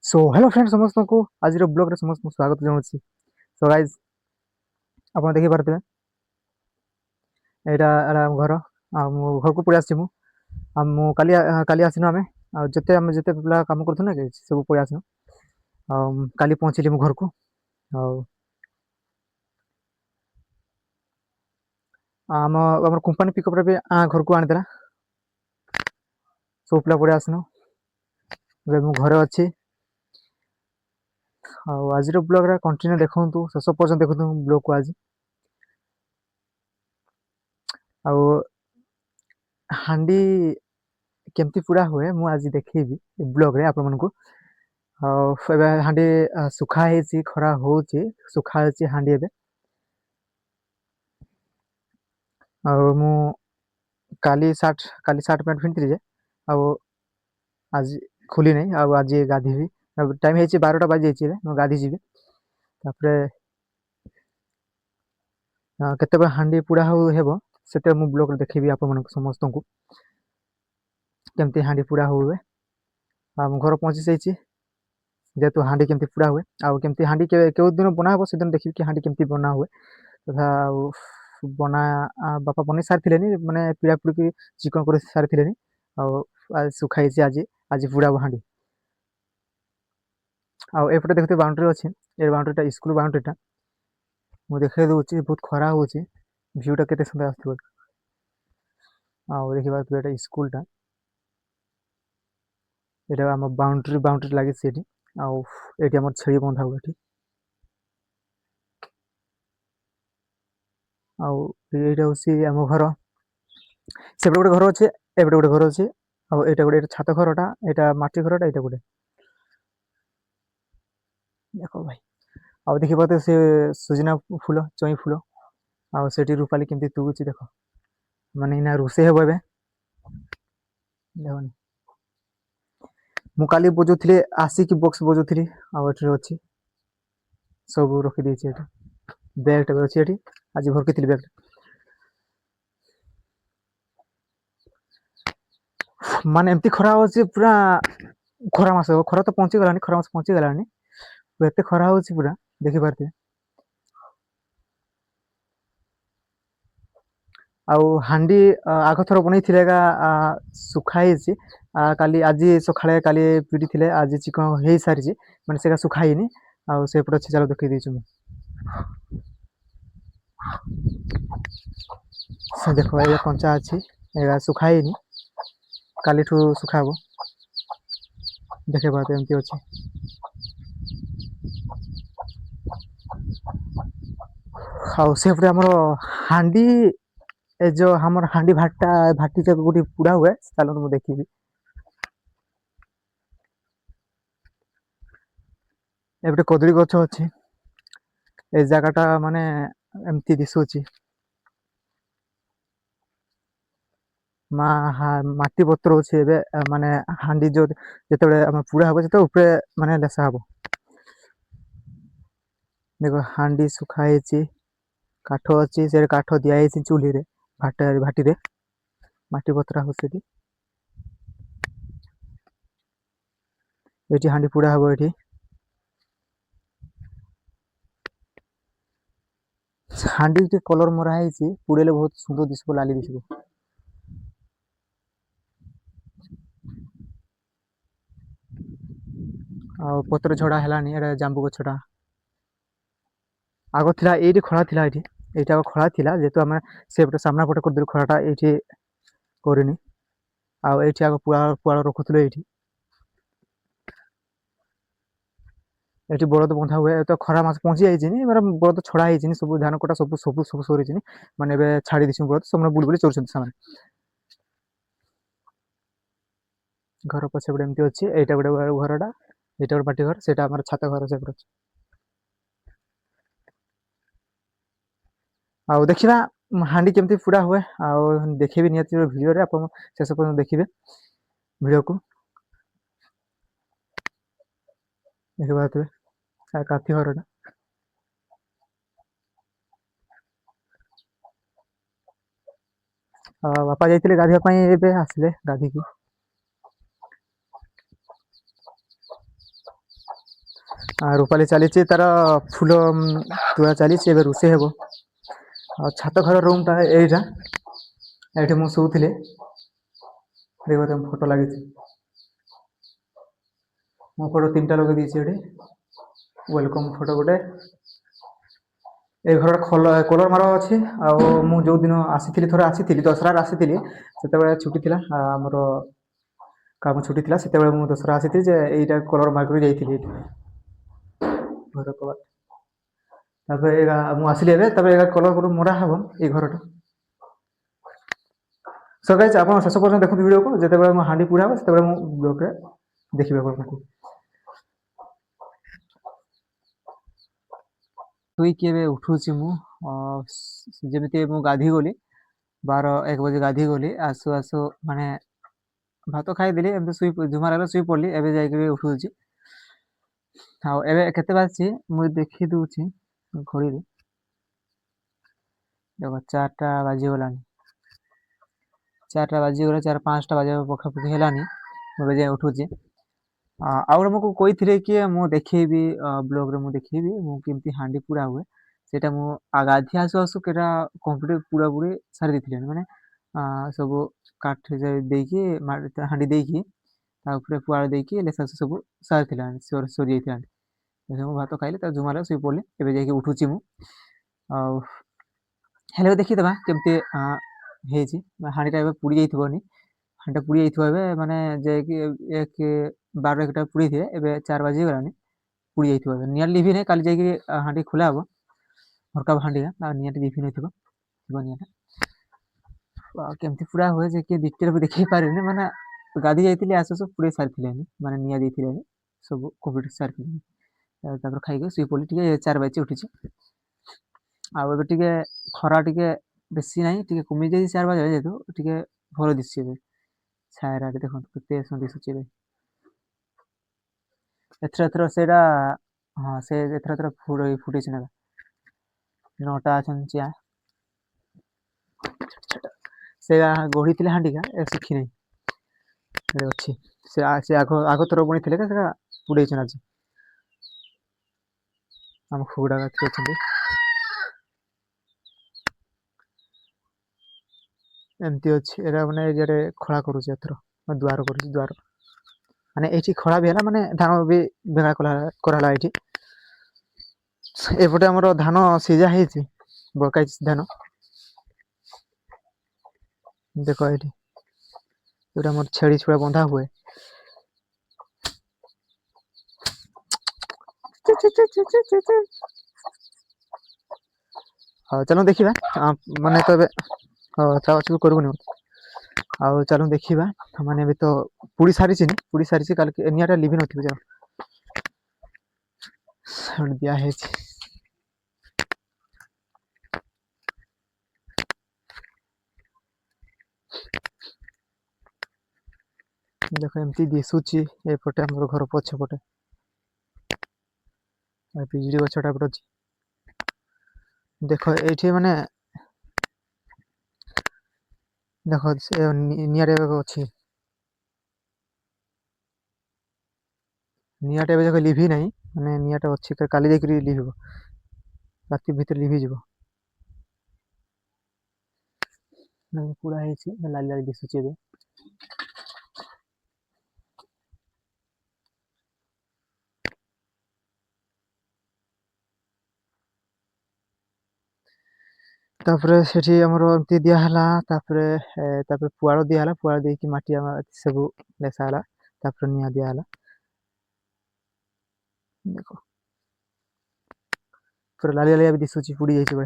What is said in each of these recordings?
So hello friend समस्तଙ୍କୁ ଆଜିର ବ୍ଲଗରେ ସମସ୍ତଙ୍କୁ ସ୍ୱାଗତ ଜଣାଉଛି। ସୋ ଗାଇଜ ଆପଣ ଦେଖିପାରୁଥିବେ ଏଇଟା ଆମ ଘର। ଆଉ ମୁଁ ଘରକୁ ପଳେଇ ଆସିଛି। ଆଉ ମୁଁ କାଲି ଆସିନୁ ଆମେ ଯେତେ ପିଲା କାମ କରୁଛୁ ନା କି ସବୁ ପଳେଇ ଆସିନୁ। ଆଉ କାଲି ପହଞ୍ଚିଲି ମୁଁ ଘରକୁ। ଆଉ ଆମର କମ୍ପାନୀ ପିକଅପ୍ରେ ବି ଘରକୁ ଆଣିଦେଲା। ସବୁ ପିଲା ପଳେଇ ଆସିନୁ। ଏବେ ମୁଁ ଘରେ ଅଛି। ଆଉ ଆଜିର ବ୍ଲଗରେ କଣ୍ଟିନ୍ୟୁ ଦେଖନ୍ତୁ, ଶେଷ ପର୍ଯ୍ୟନ୍ତ ଦେଖନ୍ତୁ ବ୍ଲଗକୁ ଆଜି। ଆଉ ହାଣ୍ଡି କେମିତି ପୋଡ଼ା ହୁଏ ମୁଁ ଆଜି ଦେଖେଇବି ଏ ବ୍ଲଗରେ ଆପଣମାନଙ୍କୁ। ଆଉ ଏବେ ହାଣ୍ଡି ଶୁଖା ହେଇଛି, ଖରା ହଉଛି, ଶୁଖା ହେଇଛି ହାଣ୍ଡି ଏବେ। ଆଉ ମୁଁ କାଲି ସାର୍ଟ ପ୍ୟାଣ୍ଟ ପିନ୍ଧିଥିଲି ଯେ ଆଉ ଆଜି ଖୋଲି ନାହିଁ। ଆଉ ଆଜି ଗାଧୋଇବି। ଟାଇମ୍ ହେଇଛି 12ଟା ବାଜି ଯାଇଛି। ଏବେ ମୁଁ ଗାଧୋଇ ଯିବି। ତାପରେ କେତେବେଳେ ହାଣ୍ଡି ପୋଡ଼ା ହେବ ସେତେବେଳେ ମୁଁ ବ୍ଲଗରେ ଦେଖେଇବି ଆପଣମାନଙ୍କୁ ସମସ୍ତଙ୍କୁ କେମିତି ହାଣ୍ଡି ପୋଡ଼ା ହୁଏ। ଆଉ ମୁଁ ଘର ପହଞ୍ଚି ଯାଇଛି। ଯେହେତୁ ହାଣ୍ଡି କେମିତି ପୋଡ଼ା ହୁଏ ଆଉ କେମିତି ହାଣ୍ଡି କେଉଁ ଦିନ ବନା ହେବ ସେଦିନ ଦେଖିବି କି ହାଣ୍ଡି କେମିତି ବନା ହୁଏ। ତଥା ଆଉ ବନା ବାପା ବନେଇ ସାରିଥିଲେନି, ମାନେ ପିଡ଼ା ପୁଡ଼ିକି ଚିକଣ କରି ସାରିଥିଲେନି। ଆଉ ଶୁଖା ହେଇଛି ଆଜି ପୋଡ଼ା ହବ ହାଣ୍ଡି। ଆଉ ଏପଟେ ଦେଖୁଥିବେ ବାଉଣ୍ଡ୍ରି ଅଛି। ଏ ବାଉଣ୍ଡ୍ରିଟା ସ୍କୁଲ ବାଉଣ୍ଡ୍ରିଟା ମୁଁ ଦେଖେଇ ଦଉଛି। ବହୁତ ଖରା ହଉଛି, ଭିଉଟା କେତେ ସୁନ୍ଦର ଆସୁଥିବ। ଆଉ ଦେଖିପାରୁଥିବେ ଏଇଟା ସ୍କୁଲଟା। ଏଇଟା ଆମ ବାଉଣ୍ଡ୍ରି ଲାଗିଛି ଏଠି। ଆଉ ଏଠି ଆମର ଛେଳି ବନ୍ଧା ହୁଏ ଏଠି। ଆଉ ଏଇଟା ହଉଛି ଆମ ଘର। ସେପଟେ ଗୋଟେ ଘର ଅଛି, ଏପଟେ ଗୋଟେ ଘର ଅଛି। ଆଉ ଏଇଟା ଗୋଟେ ଛାତ ଘରଟା, ଏଇଟା ମାଟି ଘରଟା, ଏଇଟା ଗୋଟେ ଦେଖ ଭାଇ। ଆଉ ଦେଖିପାରୁଥିବେ ସେ ସୁଜନା ଫୁଲ, ଚଇଁ ଫୁଲ। ଆଉ ସେଠି ରୂପାଲି କେମିତି ତୁଳୁଛି ଦେଖ। ମାନେ ଏଇନା ରୋଷେଇ ହବ ଏବେ। ଦେଖନି, ମୁଁ କାଲି ବଜଉଥିଲି ଆସିକି ବକ୍ସ ବଜଉଥିଲି। ଆଉ ଏଠିରେ ଅଛି ସବୁ ରଖିଦେଇଛି ଏଠି। ବ୍ୟାଗଟା ବି ଅଛି ଏଠି, ଆଜି ଭର୍ତିଥିଲି ବ୍ୟାଗଟା। ମାନେ ଏମିତି ଖରା ହଉଛି ପୁରା। ଖରା ମାସ, ଖରା ତ ପହଞ୍ଚିଗଲାଣି, ଖରା ମାସ ପହଞ୍ଚିଗଲାଣି। ଏତେ ଖରା ହଉଛି ପୁରା ଦେଖିପାରୁଥିବେ। ଆଉ ହାଣ୍ଡି ଆଗଥର ବନେଇଥିଲେ ଏକା ଶୁଖା ହେଇଛି। ଆଜି ସକାଳେ କାଲି ପିଟି ଥିଲେ, ଆଜି ଚିକଣ ହେଇସାରିଛି। ମାନେ ସେଇଟା ଶୁଖା ହେଇନି। ଆଉ ସେପଟେ ଅଛି, ଚାଲ ଦେଖେଇ ଦେଇଛୁ ମୁଁ। ସେ ଦେଖ ଏଇଟା କଞ୍ଚା ଅଛି, ଏଇଟା ଶୁଖା ହେଇନି। କାଲିଠୁ ଶୁଖା ହବ। ଦେଖେଇପାରୁଥିବେ ଏମିତି ଅଛି। ଆଉ ସେପଟେ ଆମର ହାଣ୍ଡି, ଏ ଯୋଉ ଆମର ହାଣ୍ଡି ଭାଟି ଯାକ କୋଉଠି ପୁଡା ହୁଏ, ଚାଲନ୍ତୁ ମୁଁ ଦେଖିବି। ଏପଟେ କଦଳୀ ଗଛ ଅଛି। ଏ ଜାଗାଟା ମାନେ ଏମିତି ଦିଶୁଛି। ମାଟି ବତୁରଉଛି ଏବେ। ମାନେ ହାଣ୍ଡି ଯୋଉ ଯେତେବେଳେ ଆମେ ପୁଡ଼ା ହବ, ସେତେବେଳେ ଉପରେ ମାନେ ଲେସା ହବ। ଦେଖ ହାଣ୍ଡି ଶୁଖା ହେଇଛି। କାଠ ଅଛି, ସେ କାଠ ଦିଆହେଇଛି ଚୁଲିରେ, ଭାଟିରେ ମାଟି ବତୁରା ହଉଛି ସେଠି। ଏଠି ହାଣ୍ଡି ପୁଡ଼ା ହବ ଏଠି। ହାଣ୍ଡି ଟିକେ କଲର ମରା ହେଇଛି, ପୁଡେଇଲେ ବହୁତ ସୁନ୍ଦର ଦିଶିବ, ଲାଲି ଦିଶିବ। ଆଉ ପତ୍ର ଝଡା ହେଲାନି, ଏଟା ଜାମ୍ବୁ ଗଛଟା। ଆଗ ଥିଲା ଏଇଠି, ଖଳା ଥିଲା ଏଇଠି। ଏଇଟା ଖଳା ଥିଲା, ଯେହେତୁ ଆମେ ସେପଟେ ସାମ୍ନା ପଟେ କରିଦେଲୁ ଖଳାଟା, ଏଇଠି କରିନି। ଆଉ ଏଇଠି ଆଗ ପୁଆଳ ରଖୁଥିଲୁ ଏଇଠି। ଏଠି ବଳଦ ବନ୍ଧା ହୁଏ। ତ ଖରା ମାସ ପହଞ୍ଚି ଯାଇଛି, ବଳଦ ଛଡା ହେଇଛି, ସବୁ ଧାନ କଟା ସବୁ ସରିଛି। ମାନେ ଏବେ ଛାଡି ଦେଇଛନ୍ତି ବଳଦ, ସେମାନେ ବୁଲି ବୁଲି ଚରୁଛନ୍ତି ସେମାନେ। ଘର ପଛ ପଟେ ଏମିତି ଅଛି। ଏଇଟା ଗୋଟେ ଘରଟା, ଏଇଟା ଗୋଟେ ମାଟି ଘର, ସେଇଟା ଆମର ଛାତ ଘର ସେପଟେ ଅଛି। ଆଉ ଦେଖିବା ହାଣ୍ଡି କେମିତି ପୁଡା ହୁଏ, ଆଉ ଦେଖିବି ନିହାତି ଭିଡିଓରେ। ଆପଣ ଶେଷ ପର୍ଯ୍ୟନ୍ତ ଦେଖିବେ ଭିଡିଓକୁ। ଦେଖିପାରୁଥିବେ କାଠି ଘରଟା। ବାପା ଯାଇଥିଲେ ଗାଧୋଇବା ପାଇଁ, ଏବେ ଆସିଲେ ଗାଧୋଇକି। रूपाली चली तार फूल तुला चली रोषे हे छात घर रूमटा यहीटा ये मुझे शोले देखो फोटो लगी मो फोटो 3टा लगे ये वेलकम फोटो गोटे ए घर कलर मार अच्छे आउ जो दिन आसी थोड़ा आसी दशहरा आसी से छुट्टी थी आमर काम छुट्टी थी से मुझे दशहरा आसी यहीटा कलर मार्क जाइए घर कलर मुझे कलर मरा हम ये घरटा सो गाइस आप शेष पर्यटन देखते वीडियो को जिते हाँ पुड़ा हम से ब्लॉग देखिए आपको शोक उठूची मुझे मु गाधी गली 12-1 बजे गाधी गली आसु आसु माने भात खाईदेली एम झुमार आगे शुई पड़ी एवं जाकि उठूची केते बाजी मुझे देखी दूची घड़ी देख 4टा बाजीगला 4टा बाजीगला 4-5टा बाजा पखापखि है मुझे जाए उठूची आउ मुझे कही कि मुझे देखेबी ब्लॉग रे मुझे देखेबी मुझे हाँडी पुड़ा हुए सेटा मु गाधी आसु आसु केटा कंप्लीट पूरा पूरी सारी देथिले माने सब काठ देकी हाँडी देकी तापर पुआल देकी लेसा सब सारी थिला सरी जाइथिला मु भात खाइले ता जुमाला सुई पड़ली एबे जाके उठुची मु हेले देखि दबा केमते हेची हाँडीटा एबे पुड़ी जाइथबनी हाँडीटा पुड़ी जाइथबो एबे माने जे कि 12-1टा पुड़ी थे एबे 4 बाजी गलानी पुड़ी जाइथबो निया लिभि नै काली जाके हाँडी खुला हबो हरका हाँडी निया लिभि नै थिबो निया केमती पुड़ा हुए जे कि डिटेल देखि पारिनी माने गाधी जाइथिले आसु पुड़ी सारिथिले माने निया दैथिले सब कंप्लीट सारिथिले तापर खाइके सुई पड़ली टिके 4 बाजी उठिछि आउ एबे टिके खरा टिके बेसी नाही टिके कमी जाई 4 बाजी जेतु टिके भलो दिसछि एबे छायरा देखो केते सुंदर दिसछि एबे एथर सेटा हाँ से एथर फुटे ना 9टा चिया से गढ़ी थे हाँडी का शिखी नहीं अच्छी से आग थर बुणी थे पुड़े आज आम खुगुड़ा अच्छे एमती अच्छी एरा मैंने ये खड़ा करुचे एथर द्वार कर द्वार माने ये खड़ा भी है माने धान भी बेगा कराला ये एपटे आमर धान सीझा है बड़का धान देख ये जोटा मोर छेड़ी छुआ बंधा हुए हाँ चलो देखा माने तो चाची करबुनि आउ चलो देखा माने भी तो पुड़ी सारी काल निटा लिभि नथिबो जा दिया है देख एमती दिशुची एपटे आम घर पछपटे पिजुड़ी गछटा पटे अच्छी देख ये माने देख निआरे अच्छी निआटा देख लिभि ना माने निआटा अच्छी काली जाकि लिभिब राति भितर लिभिज पूरा है लाल लाल दिशुची एबे तापरे सेठी हमरो एमती दिया हला तापरे पुआल दिया हला पुआल देकी माटी सब लेसा हला तापरे निया दिया हला देखो पूरा लाली लाली दिशुची पुड़ी जाइछि बे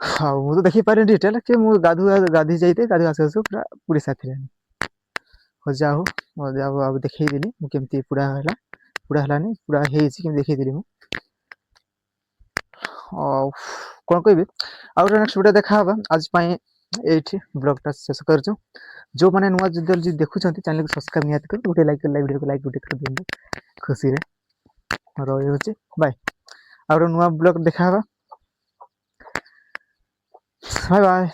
हाँ मु तो देखि पारे डिटेल कि मु गाधी जाइते गाधी आसु पूरा पुड़ी साथि हो जाओ अब देखई देली मु केमती पुड़ा हलानी पुड़ा हेछि कि देखई देली मु कौन कह आउ नेक्स्ट वीडियो देखा आज ये ब्लॉगटा शेष कर जो मैंने नुआ जो देखुं चैनल को सब्सक्राइब निहाती कर गोटे लाइक वीडियो को लाइक गोटे कर दिखाते खुशी रही बाय आउ नुआ ब्लॉग देखा बाय बाय।